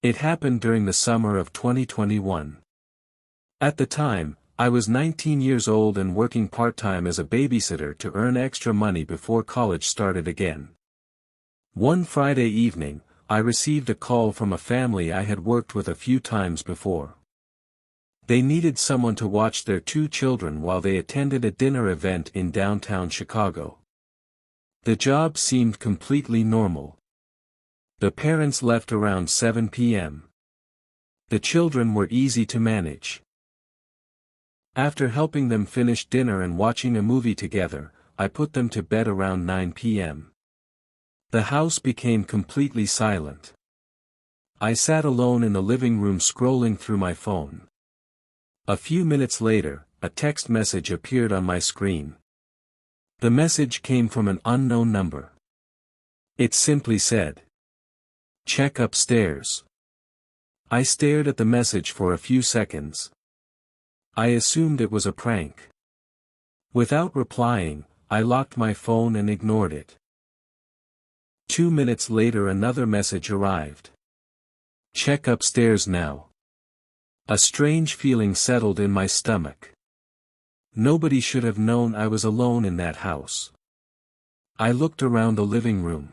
It happened during the summer of 2021. At the time, I was 19 years old and working part-time as a babysitter to earn extra money before college started again. One Friday evening, I received a call from a family I had worked with a few times before. They needed someone to watch their 2 children while they attended a dinner event in downtown Chicago. The job seemed completely normal. The parents left around 7 p.m. The children were easy to manage. After helping them finish dinner and watching a movie together, I put them to bed around 9 p.m. The house became completely silent. I sat alone in the living room scrolling through my phone. A few minutes later, a text message appeared on my screen. The message came from an unknown number. It simply said, "Check upstairs." I stared at the message for a few seconds. I assumed it was a prank. Without replying, I locked my phone and ignored it. 2 minutes later another message arrived. "Check upstairs now." A strange feeling settled in my stomach. Nobody should have known I was alone in that house. I looked around the living room.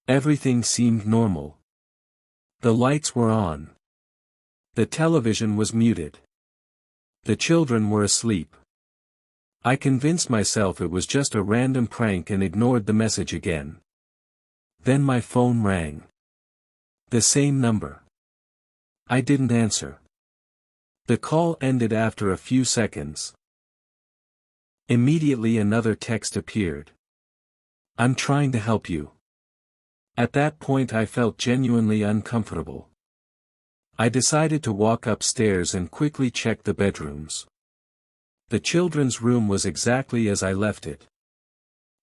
Everything seemed normal. The lights were on. The television was muted. The children were asleep. I convinced myself it was just a random prank and ignored the message again. Then my phone rang. The same number. I didn't answer. The call ended after a few seconds. Immediately another text appeared. "I'm trying to help you." At that point I felt genuinely uncomfortable. I decided to walk upstairs and quickly check the bedrooms. The children's room was exactly as I left it.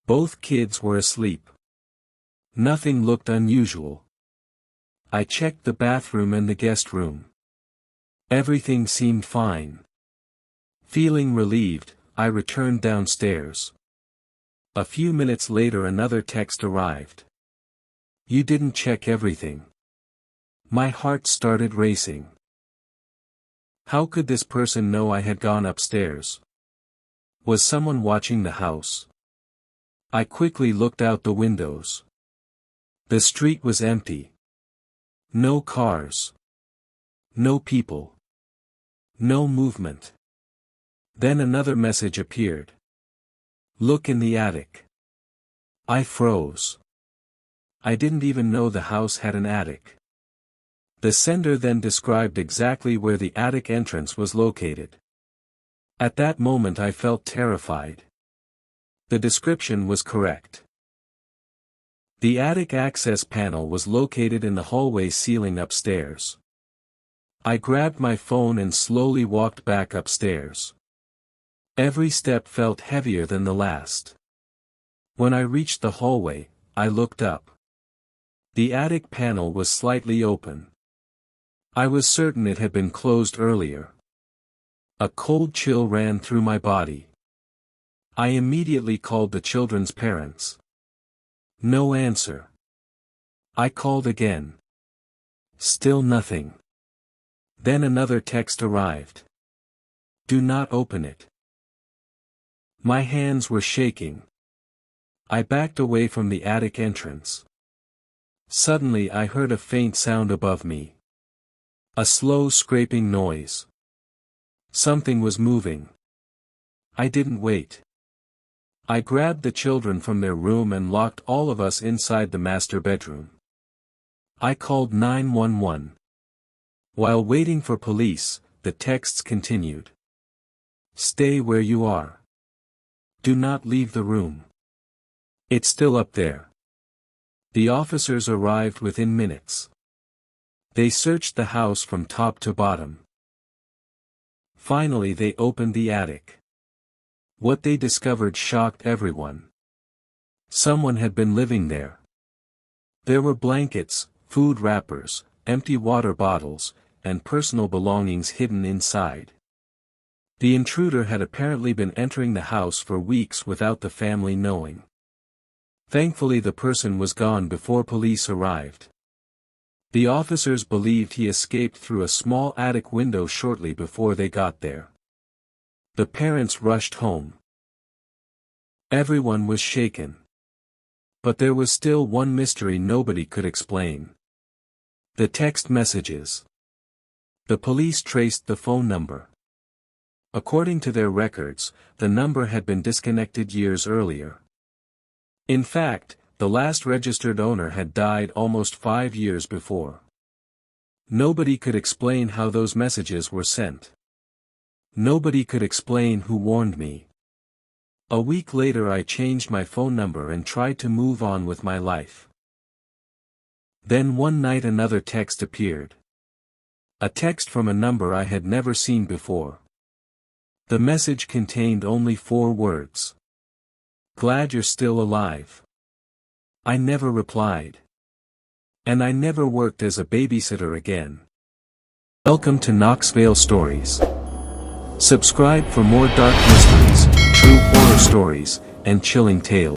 Both kids were asleep. Nothing looked unusual. I checked the bathroom and the guest room. Everything seemed fine. Feeling relieved, I returned downstairs. A few minutes later another text arrived. "You didn't check everything." My heart started racing. How could this person know I had gone upstairs? Was someone watching the house? I quickly looked out the windows. The street was empty. No cars. No people. No movement. Then another message appeared. "Look in the attic." I froze. I didn't even know the house had an attic. The sender then described exactly where the attic entrance was located. At that moment I felt terrified. The description was correct. The attic access panel was located in the hallway ceiling upstairs. I grabbed my phone and slowly walked back upstairs. Every step felt heavier than the last. When I reached the hallway, I looked up. The attic panel was slightly open. I was certain it had been closed earlier. A cold chill ran through my body. I immediately called the children's parents. No answer. I called again. Still nothing. Then another text arrived. "Do not open it." My hands were shaking. I backed away from the attic entrance. Suddenly I heard a faint sound above me. A slow scraping noise. Something was moving. I didn't wait. I grabbed the children from their room and locked all of us inside the master bedroom. I called 911. While waiting for police, the texts continued. "Stay where you are. Do not leave the room. It's still up there." The officers arrived within minutes. They searched the house from top to bottom. Finally they opened the attic. What they discovered shocked everyone. Someone had been living there. There were blankets, food wrappers, empty water bottles, and personal belongings hidden inside. The intruder had apparently been entering the house for weeks without the family knowing. Thankfully the person was gone before police arrived. The officers believed he escaped through a small attic window shortly before they got there. The parents rushed home. Everyone was shaken. But there was still one mystery nobody could explain. The text messages. The police traced the phone number. According to their records, the number had been disconnected years earlier. In fact, the last registered owner had died almost 5 years before. Nobody could explain how those messages were sent. Nobody could explain who warned me. A week later I changed my phone number and tried to move on with my life. Then one night another text appeared. A text from a number I had never seen before. The message contained only 4 words. "Glad you're still alive." I never replied. And I never worked as a babysitter again. Welcome to Noxvale Stories. Subscribe for more dark mysteries, true horror stories, and chilling tales.